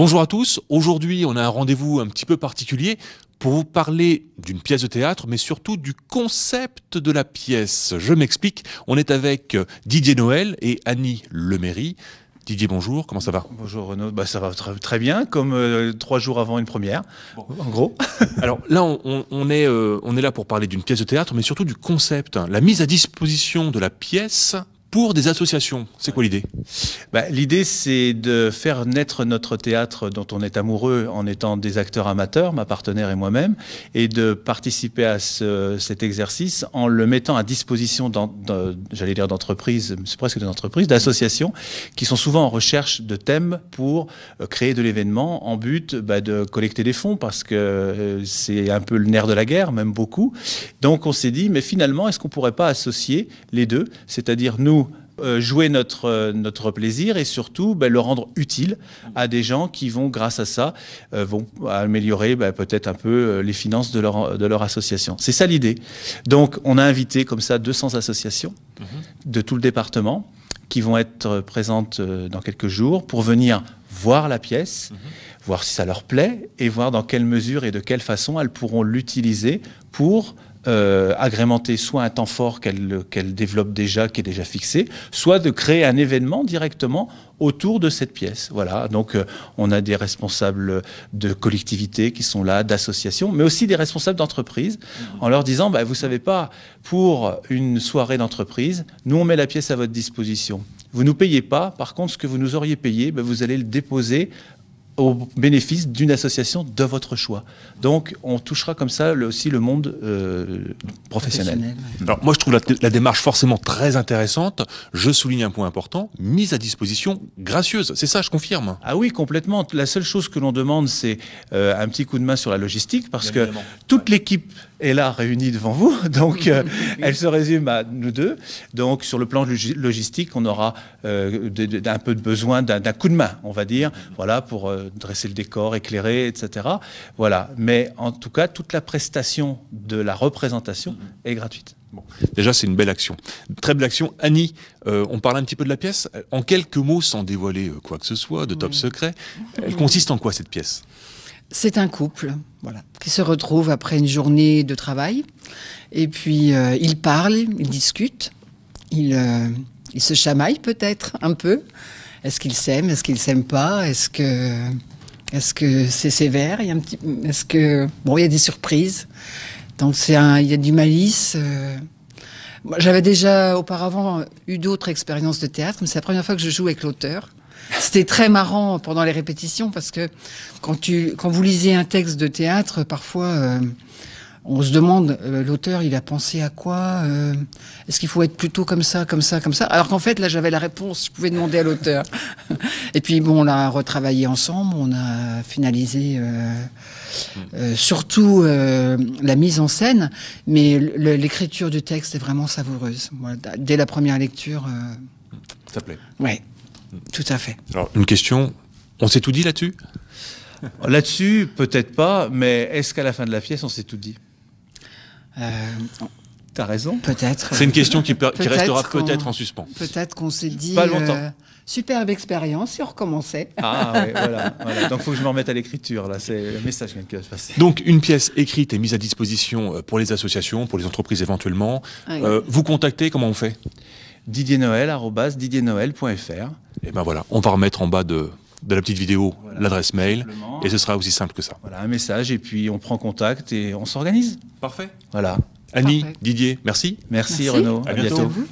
Bonjour à tous, aujourd'hui on a un rendez-vous un petit peu particulier pour vous parler d'une pièce de théâtre, mais surtout du concept de la pièce. Je m'explique, on est avec Didier Noël et Annie Leméry. Didier, bonjour, comment ça va? Bonjour Renaud, ça va très bien, comme 3 jours avant une première, en gros. Alors là, on est là pour parler d'une pièce de théâtre, mais surtout du concept, la mise à disposition de la pièce pour des associations. C'est quoi l'idée? L'idée, c'est de faire naître notre théâtre dont on est amoureux en étant des acteurs amateurs, ma partenaire et moi-même, et de participer à cet exercice en le mettant à disposition, j'allais dire d'entreprises, c'est presque des entreprises, d'associations qui sont souvent en recherche de thèmes pour créer de l'événement en but de collecter des fonds, parce que c'est un peu le nerf de la guerre, même beaucoup. Donc on s'est dit, mais finalement, est-ce qu'on ne pourrait pas associer les deux, c'est-à-dire nous, jouer notre plaisir et surtout le rendre utile à des gens qui vont, grâce à ça, vont améliorer peut-être un peu les finances de leur association. C'est ça l'idée. Donc on a invité comme ça 200 associations de tout le département qui vont être présentes dans quelques jours pour venir voir la pièce, voir si ça leur plaît et voir dans quelle mesure et de quelle façon elles pourront l'utiliser pour agrémenter soit un temps fort qu'elle développe déjà, qui est déjà fixé, soit de créer un événement directement autour de cette pièce. Voilà, donc on a des responsables de collectivités qui sont là, d'associations, mais aussi des responsables d'entreprises, en leur disant, vous savez pas, pour une soirée d'entreprise, nous on met la pièce à votre disposition. Vous nous payez pas, par contre ce que vous nous auriez payé, vous allez le déposer au bénéfice d'une association de votre choix. Donc, on touchera comme ça aussi le monde professionnel. Alors, moi, je trouve la démarche forcément très intéressante. Je souligne un point important, mise à disposition gracieuse. C'est ça, je confirme. Ah oui, complètement. La seule chose que l'on demande, c'est un petit coup de main sur la logistique, parce que toute l'équipe est là, réunie devant vous. Donc, elle se résume à nous deux. Donc, sur le plan logistique, on aura un peu de besoin d'un coup de main, on va dire, voilà, pour dresser le décor, éclairer, etc. Voilà. Mais en tout cas, toute la prestation de la représentation est gratuite. Bon. Déjà, c'est une belle action. Très belle action. Annie, on parle un petit peu de la pièce. En quelques mots, sans dévoiler quoi que ce soit, de top secret, elle consiste en quoi, cette pièce? C'est un couple, voilà, qui se retrouve après une journée de travail. Et puis, ils parlent, ils discutent, ils se chamaillent peut-être un peu. Est-ce qu'ils s'aiment? Est-ce qu'ils s'aiment pas? Est-ce que c'est sévère? Il y a il y a des surprises. Donc il y a du malice. J'avais déjà auparavant eu d'autres expériences de théâtre, mais c'est la première fois que je joue avec l'auteur. C'était très marrant pendant les répétitions parce que quand vous lisez un texte de théâtre, parfois on se demande, l'auteur, il a pensé à quoi? Est-ce qu'il faut être plutôt comme ça, comme ça, comme ça? Alors qu'en fait, là, j'avais la réponse, je pouvais demander à l'auteur. Et puis, on l'a retravaillé ensemble, on a finalisé surtout la mise en scène, mais l'écriture du texte est vraiment savoureuse. Voilà, dès la première lecture... Ça plaît? Oui, tout à fait. Alors, une question, on s'est tout dit là-dessus? Là-dessus, peut-être pas, mais est-ce qu'à la fin de la pièce, on s'est tout dit? T'as raison. Peut-être. C'est une question qui restera peut-être en suspens. Peut-être qu'on s'est dit... Pas longtemps. Superbe expérience, si on recommençait. Ah oui, voilà. Donc il faut que je me remette à l'écriture, là, c'est le message qui va se passer. Donc une pièce écrite et mise à disposition pour les associations, pour les entreprises éventuellement. Oui. Vous contactez, comment on fait? didiernoel@didiernoel.fr. Et ben voilà, on va remettre en bas de la petite vidéo l'adresse mail, et ce sera aussi simple que ça. Voilà, un message, et puis on prend contact et on s'organise. Parfait. Voilà. Annie, Parfait. Didier, merci. Merci Renaud, À à bientôt. bientôt.